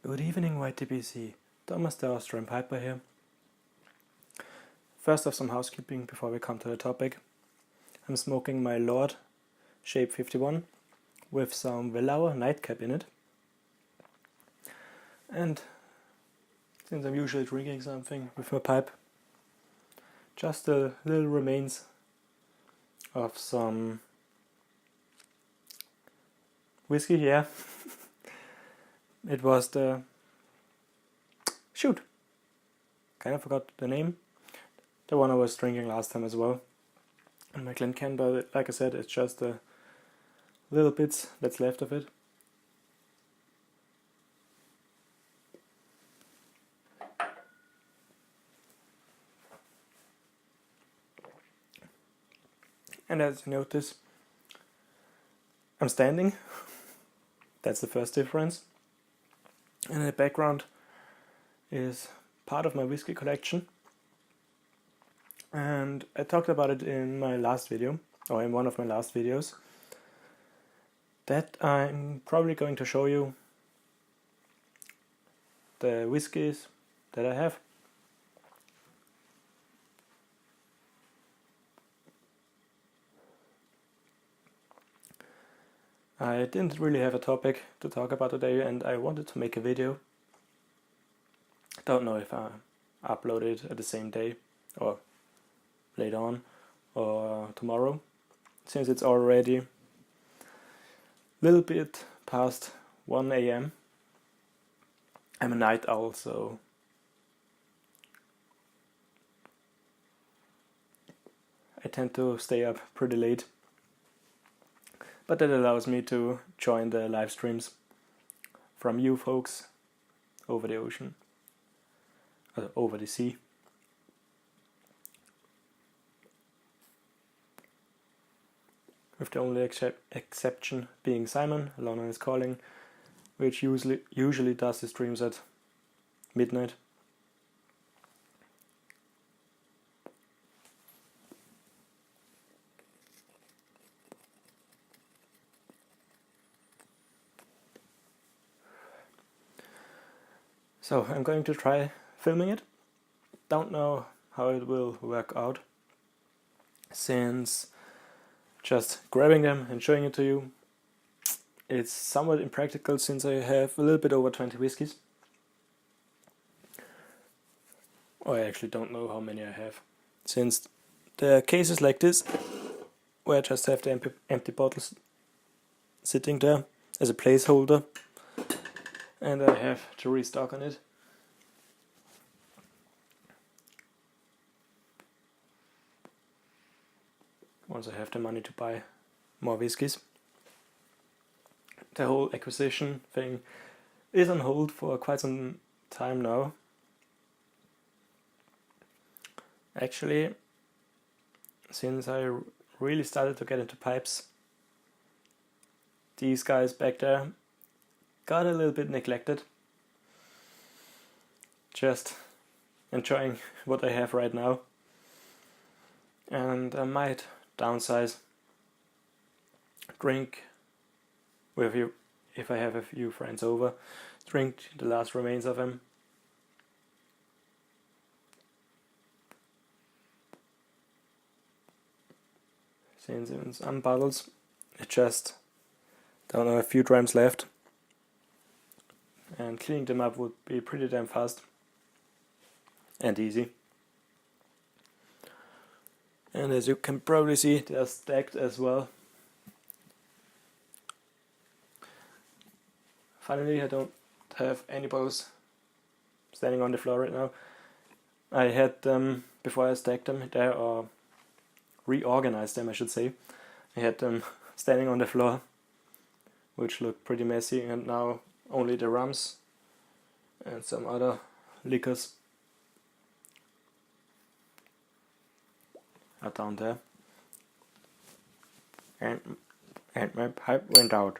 Good evening, YTBC. Thomas the AustrianPiper here. First off, some housekeeping before we come to the topic. I'm smoking my Lord Shape 51 with some Velour nightcap in it. And since I'm usually drinking something with my pipe, just the little remains of some whiskey, yeah. It was the... shoot! Kind of forgot the name. The one I was drinking last time as well. And my Glencairn, but like I said, it's just the little bits that's left of it. And as you notice, I'm standing. That's the first difference. And in the background is part of my whiskey collection. And I talked about it in my last video, or in one of my last videos, that I'm probably going to show you the whiskies that I have. I didn't really have a topic to talk about today, and I wanted to make a video. Don't know if I upload it at the same day or later on or tomorrow, since it's already a little bit past 1 AM. I'm a night owl, so I tend to stay up pretty late. But that allows me to join the live streams from you folks over the ocean, over the sea. With the only exception being Simon, Alone on His Calling, which usually does the streams at midnight. So I'm going to try filming it. Don't know how it will work out, since just grabbing them and showing it to you, it's somewhat impractical, since I have a little bit over 20 whiskies. Or I actually don't know how many I have, since there are cases like this where I just have the empty bottles sitting there as a placeholder, and I have to restock on it. Once I have the money to buy more whiskies. The whole acquisition thing is on hold for quite some time now. Actually, since I really started to get into pipes, these guys back there got a little bit neglected. Just enjoying what I have right now. And I might downsize, drink with you if I have a few friends over, drink the last remains of them. Since in some bottles it just don't know, a few drams left, and cleaning them up would be pretty damn fast and easy. And as you can probably see, they are stacked as well. Finally, I don't have any bottles standing on the floor right now. I had them, before I stacked them there, or reorganized them I should say, I had them standing on the floor, which looked pretty messy, and now only the rums and some other liquors are down there. And my pipe went out.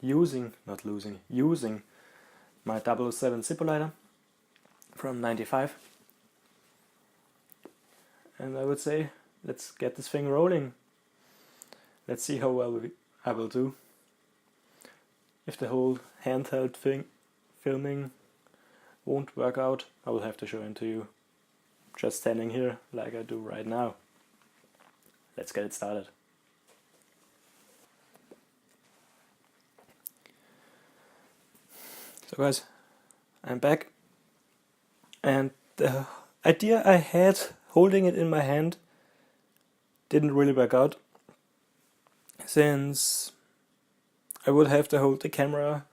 Using my 007 Zippo lighter from 95. And I would say, let's get this thing rolling. Let's see how well I will do. If the whole handheld thing filming won't work out, I will have to show it to you just standing here like I do right now. Let's get it started. So guys, I'm back, and the idea I had holding it in my hand didn't really work out, since I would have to hold the camera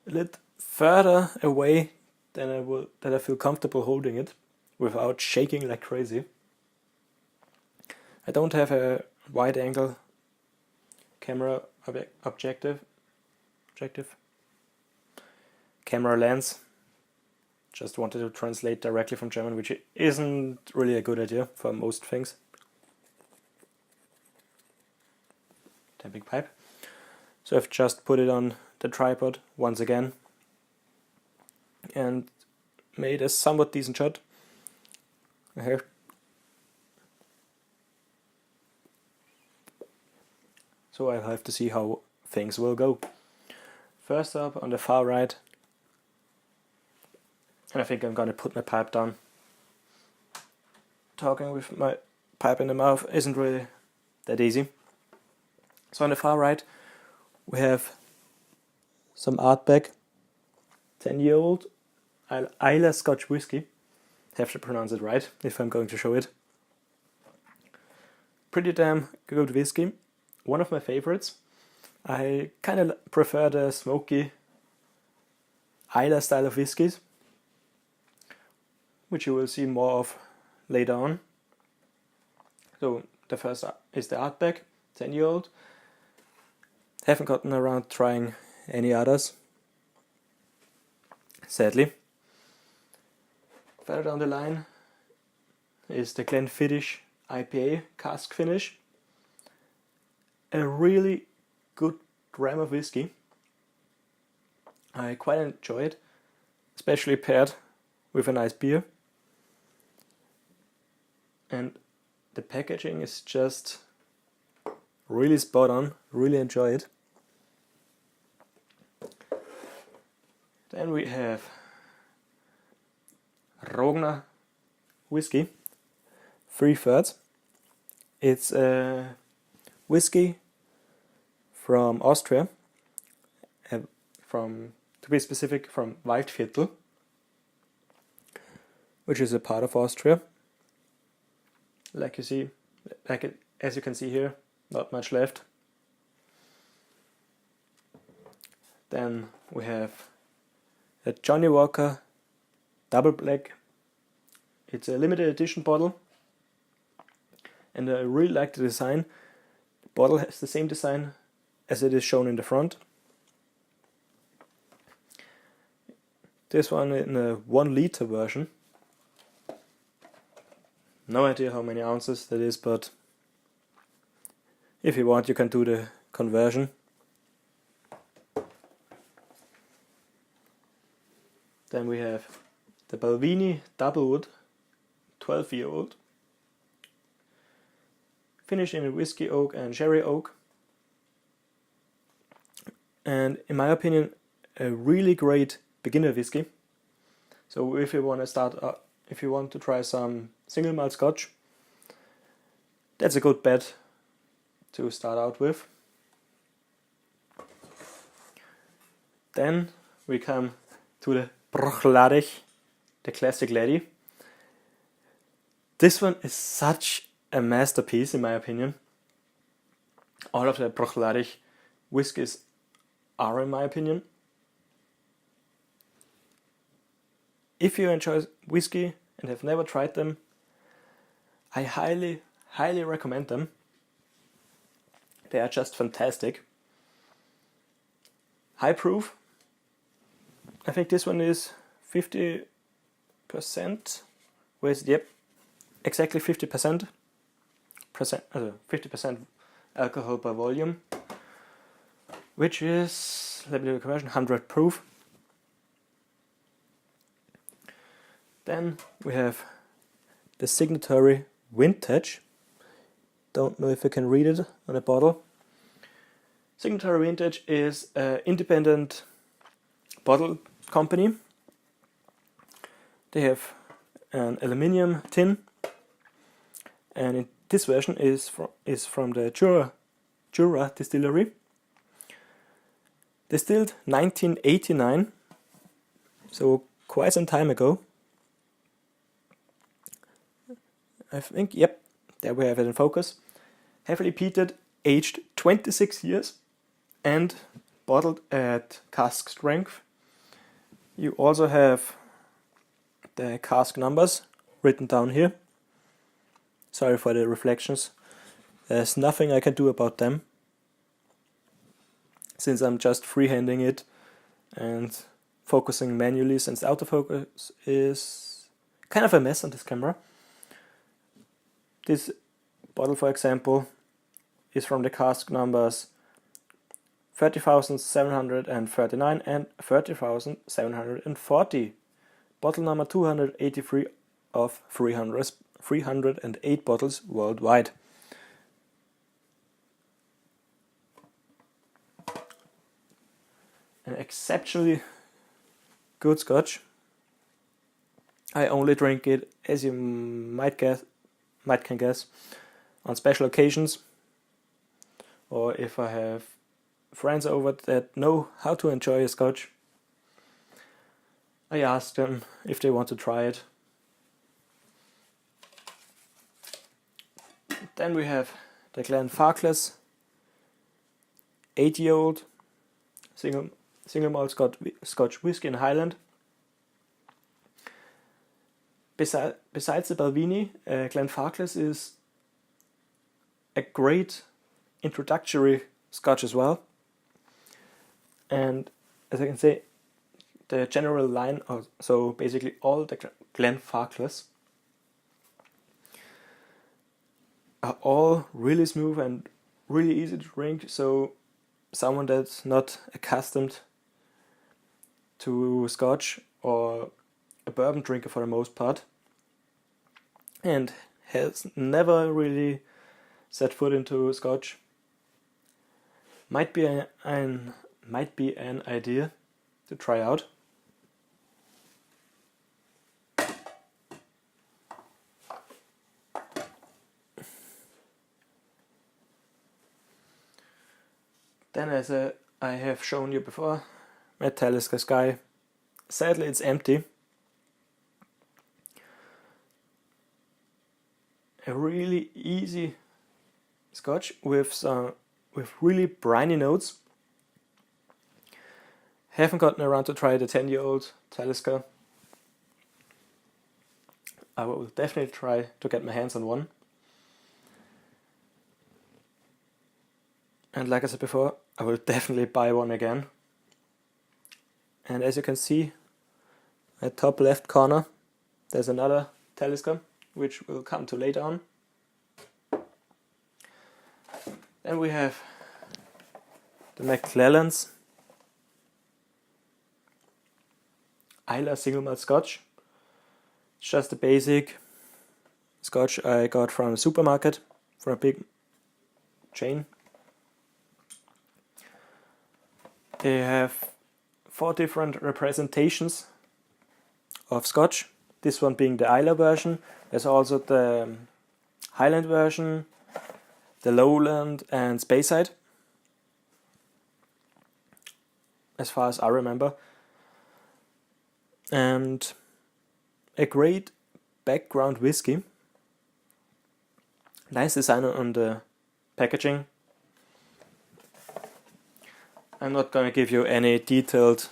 a little further away than I feel comfortable holding it without shaking like crazy. I don't have a wide angle camera objective. Camera lens. Just wanted to translate directly from German, which isn't really a good idea for most things. Tapping pipe. So I've just put it on the tripod once again and made a somewhat decent shot. Here. So I'll have to see how things will go. First up, on the far right, and I think I'm gonna put my pipe down. Talking with my pipe in the mouth isn't really that easy. So on the far right, we have some Artback 10-year-old Islay Scotch whiskey. Have to pronounce it right if I'm going to show it. Pretty damn good whiskey. One of my favorites. I kind of prefer the smoky Islay style of whiskies, which you will see more of later on. So the first is the Artback 10-year-old. Haven't gotten around trying any others, sadly. Further down the line is the Glenfiddich IPA cask finish. A really good dram of whiskey. I quite enjoy it, especially paired with a nice beer. And the packaging is just really spot on, really enjoy it. Then we have Rogner whiskey, 3/3. It's a whiskey from Austria, to be specific, from Waldviertel, which is a part of Austria. As you can see here, not much left. Then we have a Johnny Walker Double Black. It's a limited edition bottle, and I really like the design. The bottle has the same design as it is shown in the front. This one in a 1 liter version. No idea how many ounces that is, but if you want, you can do the conversion. Then we have the Balvenie Doublewood 12-year-old. Finished in whiskey oak and sherry oak. And in my opinion, a really great beginner whiskey. So if you want to try some single malt Scotch, that's a good bet to start out with. Then we come to the Bruichladdich, the classic lady. This one is such a masterpiece in my opinion. All of the Bruichladdich whiskies are, in my opinion. If you enjoy whiskey and have never tried them, I highly recommend them. They are just fantastic. High proof. I think this one is 50%. Where is it? Yep, exactly 50%. 50% alcohol by volume, which is, let me do a conversion, 100 proof. Then we have the signatory vintage. Don't know if I can read it on a bottle. Signatory Vintage is an independent bottle company. They have an aluminium tin, and this version is from the Jura distillery. Distilled 1989, so quite some time ago. I think, yep, there we have it in focus. Heavily peated, aged 26 years, and bottled at cask strength. You also have the cask numbers written down here. Sorry for the reflections. There's nothing I can do about them, since I'm just freehanding it and focusing manually, since the autofocus is kind of a mess on this camera. This bottle, for example, is from the cask numbers 30,739 and 30,740. Bottle number 283 of 308 bottles worldwide. An exceptionally good scotch. I only drink it, as you might can guess, on special occasions, or if I have friends over that know how to enjoy a scotch. I ask them if they want to try it. Then we have the Glenfarclas 8-year-old single malt Scotch whisky in Highland. Besides the Balvenie, Glenfarclas is a great introductory scotch as well. And as I can say, the general line, so basically all the Glenfarclas are all really smooth and really easy to drink. So someone that's not accustomed to scotch, or a bourbon drinker for the most part, and has never really set foot into scotch, might be an idea to try out. Then, as I have shown you before, my Talisker Sky. Sadly, it's empty. A really easy scotch with really briny notes. Haven't gotten around to try the 10-year-old Talisker. I will definitely try to get my hands on one. And like I said before, I will definitely buy one again. And as you can see, at top left corner, there's another Talisker, which we'll come to later on. Then we have the McClellan's Islay single malt Scotch. It's just a basic Scotch I got from a supermarket, from a big chain. They have 4 different representations of Scotch. This one being the Islay version. There's also the Highland version, the Lowland and Speyside, as far as I remember. And a great background whiskey. Nice design on the packaging. I'm not going to give you any detailed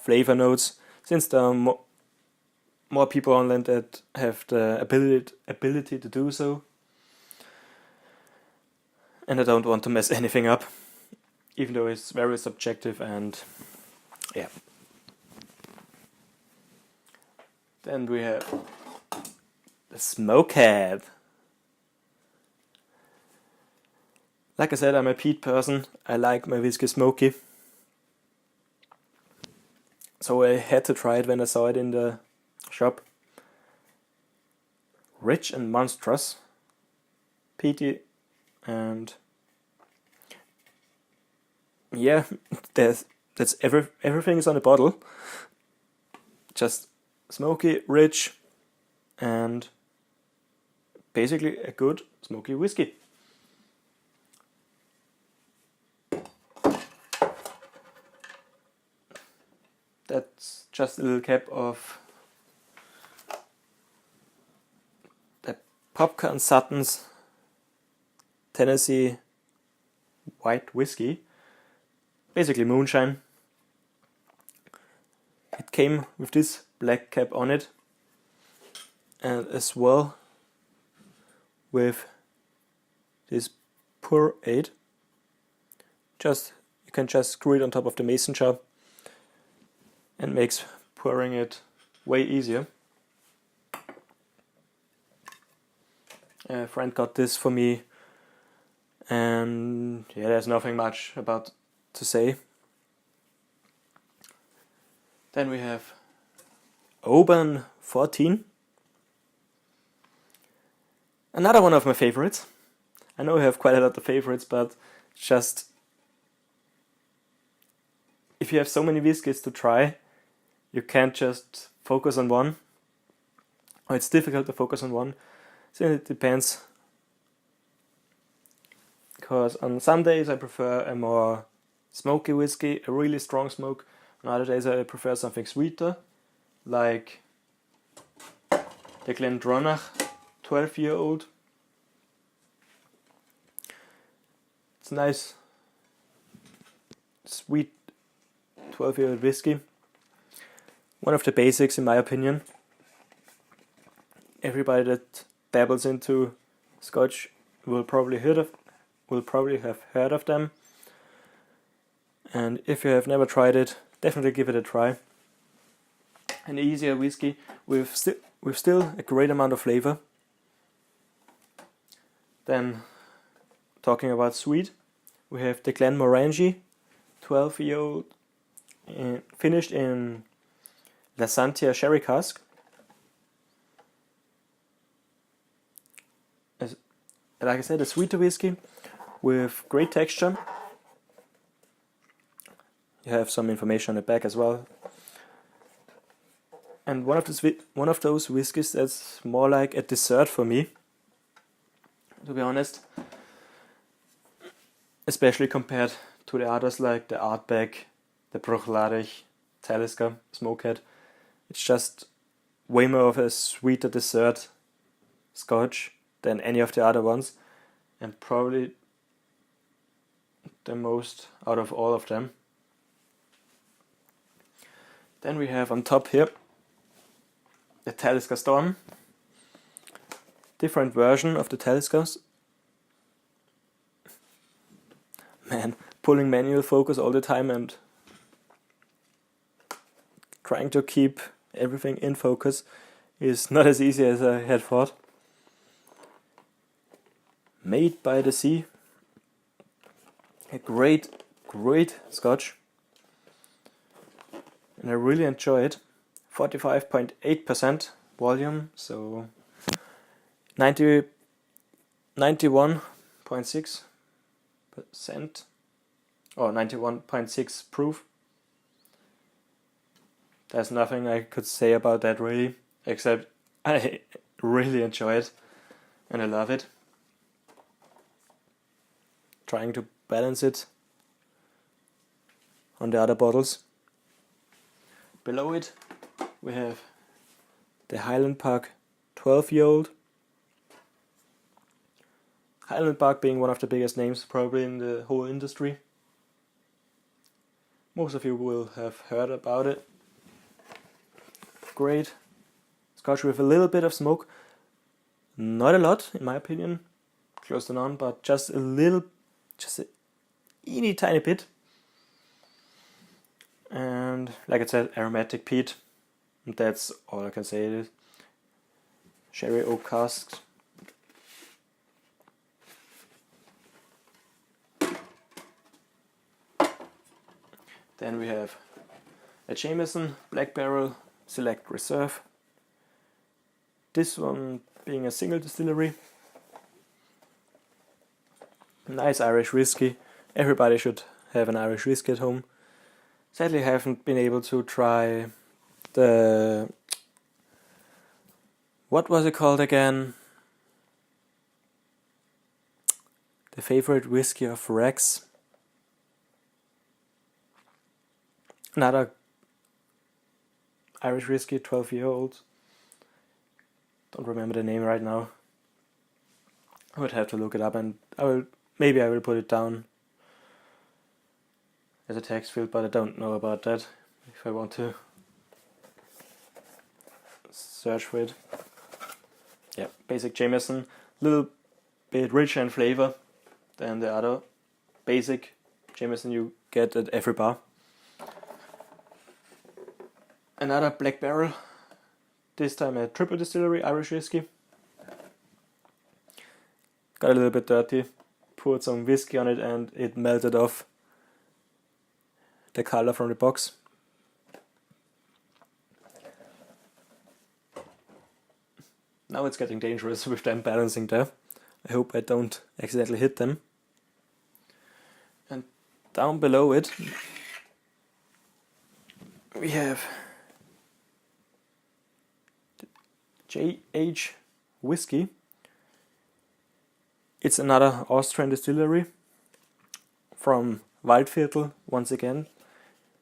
flavor notes, since there are more people online that have the ability to do so. And I don't want to mess anything up, even though it's very subjective and yeah. Then we have the Smokehead. Like I said, I'm a peat person. I like my whiskey smoky. So I had to try it when I saw it in the shop. rich and monstrous, peaty, and yeah, everything is on the bottle. Just smoky, rich, and basically a good smoky whiskey. That's just a little cap of the Popcorn Sutton's Tennessee white whiskey, basically moonshine. It came with this black cap on it, and as well with this pour aid. You can just screw it on top of the mason jar, and makes pouring it way easier. A friend got this for me, and yeah, there's nothing much about to say. Then we have Oban 14. Another one of my favorites. I know I have quite a lot of favorites, but just if you have so many whiskies to try, you can't just focus on one. Or it's difficult to focus on one. So it depends. Because on some days I prefer a more smoky whiskey, a really strong smoke. On other days I prefer something sweeter, like the Glendronach 12-year-old. It's nice, sweet 12-year-old whiskey. One of the basics in my opinion. Everybody that dabbles into Scotch will probably have heard of them. And if you have never tried it, definitely give it a try. An easier whiskey with still a great amount of flavor. Then, talking about sweet, we have the Glenmorangie 12-year-old, finished in La Santia sherry cask. Like I said, a sweeter whiskey with great texture. You have some information on the back as well. And one of those whiskies that's more like a dessert for me, to be honest. Especially compared to the others like the Ardbeg, the Bruichladdich, Talisker, Smokehead. It's just way more of a sweeter dessert Scotch than any of the other ones, and probably the most out of all of them. Then we have on top here the Talisker Storm, different version of the Taliskers. Man, pulling manual focus all the time and trying to keep everything in focus is not as easy as I had thought. Made by the Sea, a great Scotch, and I really enjoy it. 45.8% volume, so 91.6% or 91.6 proof. There's nothing I could say about that really, except I really enjoy it and I love it. Trying to balance it on the other bottles. Below it we have the Highland Park 12-year-old. Highland Park being one of the biggest names probably in the whole industry. Most of you will have heard about it. Great Scotch with a little bit of smoke. Not a lot in my opinion, close to none, but just a teeny tiny bit. And like I said, aromatic peat. And that's all I can say it is. Sherry oak casks. Then we have a Jameson Black Barrel Select Reserve. This one being a single distillery. Nice Irish whiskey. Everybody should have an Irish whiskey at home. Sadly, I haven't been able to try the... What was it called again? The favorite whiskey of Rex. Another Irish whiskey, 12-year-old. Don't remember the name right now. I would have to look it up, and maybe I will put it down as a text field, but I don't know about that if I want to search for it. Yeah, basic Jameson, little bit richer in flavor than the other basic Jameson you get at every bar. Another black barrel, this time a triple distillery Irish whiskey. Got a little bit dirty, poured some whiskey on it and it melted off the color from the box. Now it's getting dangerous with them balancing there. I hope I don't accidentally hit them. And down below it we have JH whiskey. It's another Austrian distillery from Waldviertel once again.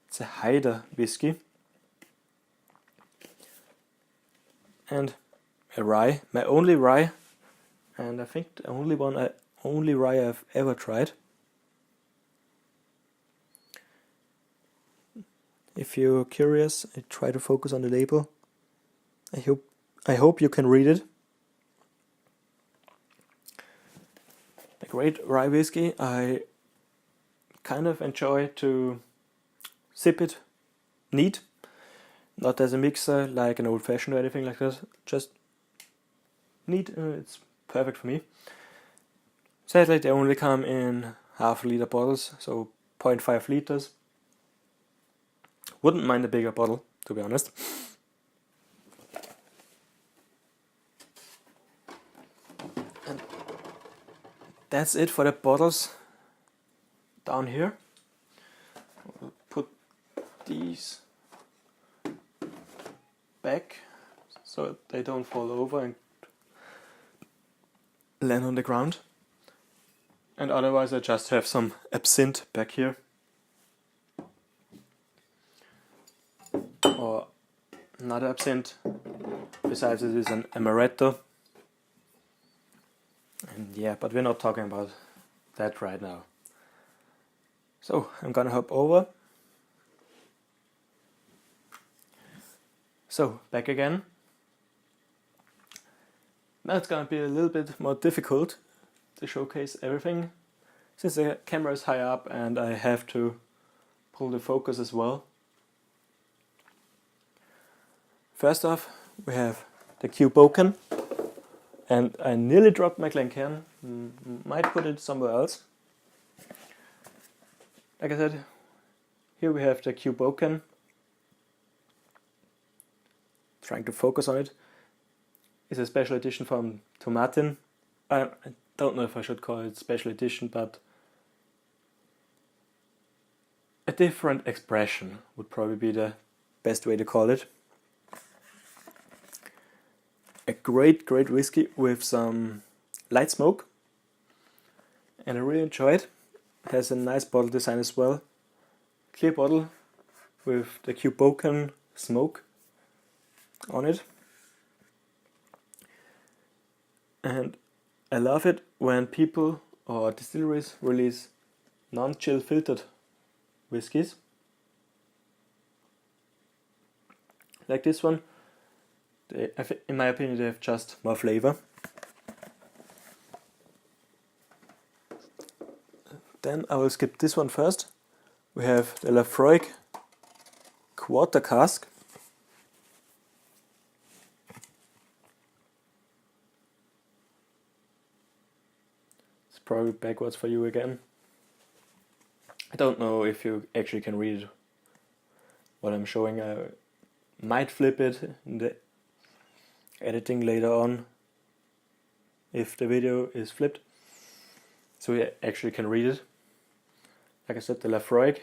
It's a Haida whiskey. And a rye, my only rye, and I think the only rye I've ever tried. If you're curious, I try to focus on the label. I hope you can read it. A great rye whiskey. I kind of enjoy to sip it neat, not as a mixer like an old fashioned or anything like that. Just neat. It's perfect for me. Sadly, they only come in half-liter bottles, so 0.5 liters. Wouldn't mind a bigger bottle, to be honest. And that's it for the bottles down here. We'll put these back so they don't fall over and land on the ground. And otherwise I just have some absinthe back here. Or another absinthe. Besides it is an amaretto. And yeah, but we're not talking about that right now. So I'm gonna hop over. So back again. Now it's gonna be a little bit more difficult to showcase everything since the camera is high up and I have to pull the focus as well. First off, we have the Cuboken, and I nearly dropped my Glencairn, might put it somewhere else. Like I said, here we have the Cuboken. Trying to focus on it. It's a special edition from Tomatin. I don't know if I should call it special edition, but a different expression would probably be the best way to call it. A great whiskey with some light smoke, and I really enjoy it. It has a nice bottle design as well. Clear bottle with the Cuboken smoke on it. And I love it when people or distilleries release non-chill filtered whiskies. Like this one. In my opinion, they have just more flavor. Then I will skip this one first. We have the Lafroig Quarter Cask. It's probably backwards for you again. I don't know if you actually can read what I'm showing. I might flip it in the editing later on, if the video is flipped, so you actually can read it. Like I said, the Lafroig,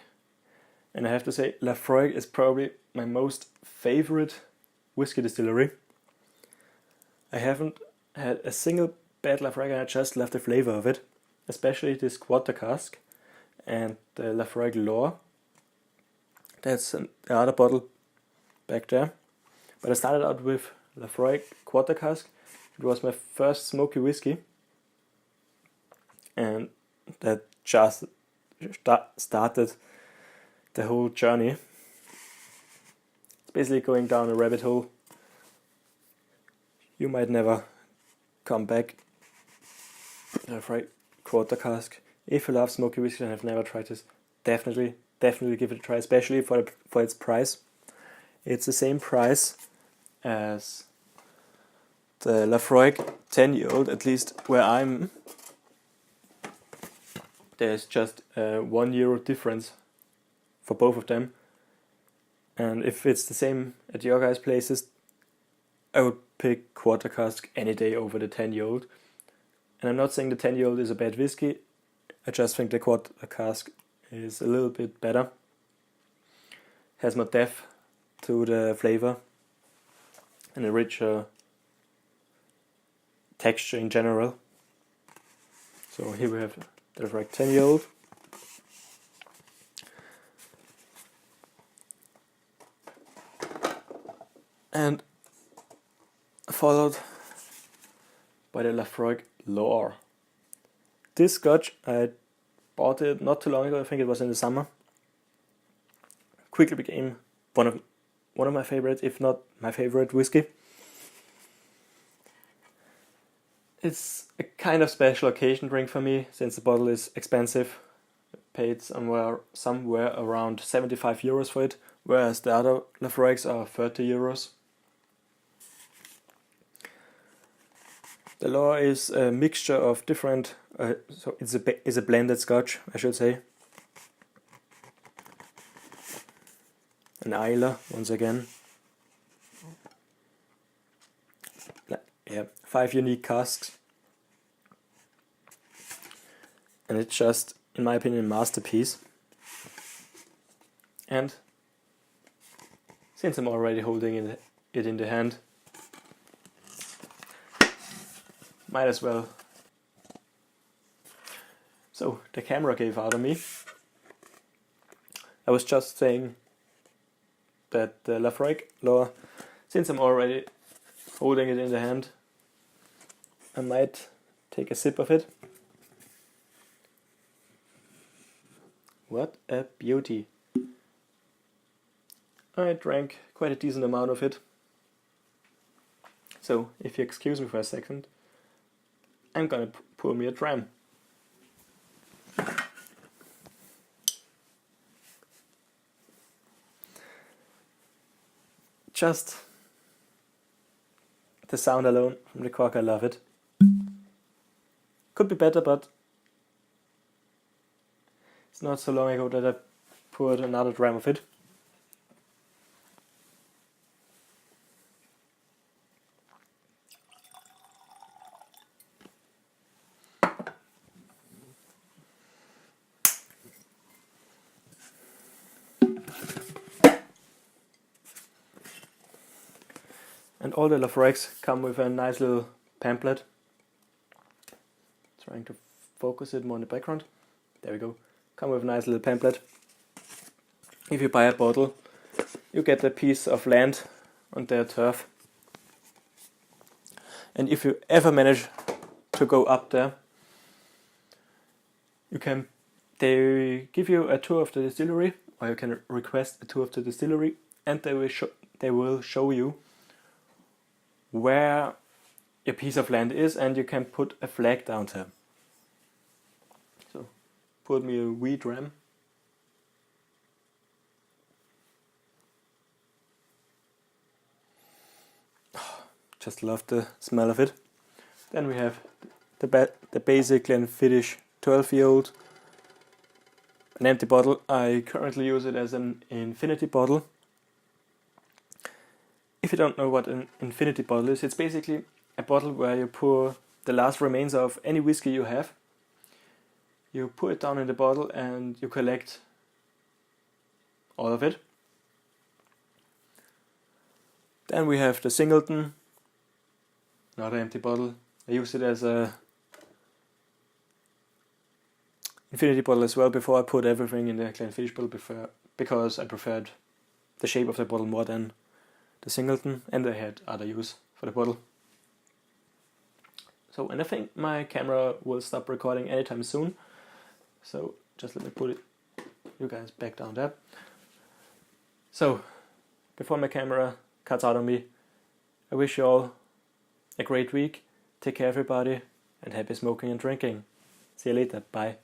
and I have to say Lafroig is probably my most favorite whiskey distillery. I haven't had a single bad Lafroig, and I just love the flavor of it, especially this quarter cask and the Lafroig L'Or. That's the other bottle back there. But I started out with Lafroig quarter cask. It was my first smoky whiskey, and that just started the whole journey. It's basically going down a rabbit hole. You might never come back. Lafroig quarter cask. If you love smoky whiskey and have never tried this, definitely give it a try, especially for its price. It's the same price as the Lafroig 10-year-old, at least where I'm. There's just a €1 difference for both of them. And if it's the same at your guys' places, I would pick quarter cask any day over the 10-year-old. And I'm not saying the 10-year-old is a bad whiskey. I just think the quarter cask is a little bit better. Has more depth to the flavor and a richer texture in general. So here we have the Lafroig 10-year-old. And followed by the Lafroig L'Or. This scotch, I bought it not too long ago, I think it was in the summer. Quickly became one of my favorites, if not my favorite whiskey. It's a kind of special occasion drink for me, since the bottle is expensive. I paid somewhere around €75 for it, whereas the other Lafroigs are €30. The L'Or is a mixture of different, so it's a blended scotch, I should say. An Islay, once again. Yeah, 5 unique casks. And it's just, in my opinion, a masterpiece. And since I'm already holding it in the hand, might as well. So, the camera gave out on me. I was just saying that the Lafroig L'Or, since I'm already holding it in the hand, I might take a sip of it. What a beauty. I drank quite a decent amount of it. So, if you excuse me for a second, I'm gonna pour me a dram. Just the sound alone from the cork, I love it. Could be better, but it's not so long ago that I poured another dram of it. And all the Lafroigs come with a nice little pamphlet. Trying to focus it more in the background. There we go. Come with a nice little pamphlet. If you buy a bottle, you get a piece of land on their turf. And if you ever manage to go up there, they give you a tour of the distillery, or you can request a tour of the distillery, and they will show you where your piece of land is, and you can put a flag down there. So, put me a wee dram. Just love the smell of it. Then we have the basic Glenfiddich 12-year-old. An empty bottle. I currently use it as an infinity bottle. If you don't know what an infinity bottle is, it's basically a bottle where you pour the last remains of any whiskey you have. You pour it down in the bottle and you collect all of it. Then we have the Singleton, another empty bottle. I use it as a infinity bottle as well before I put everything in the Glenfiddich bottle because I preferred the shape of the bottle more than the Singleton, and I had other use for the bottle. So, and I think my camera will stop recording anytime soon. So just let me put you guys back down there. So, before my camera cuts out on me, I wish you all a great week. Take care everybody, and happy smoking and drinking. See you later. Bye.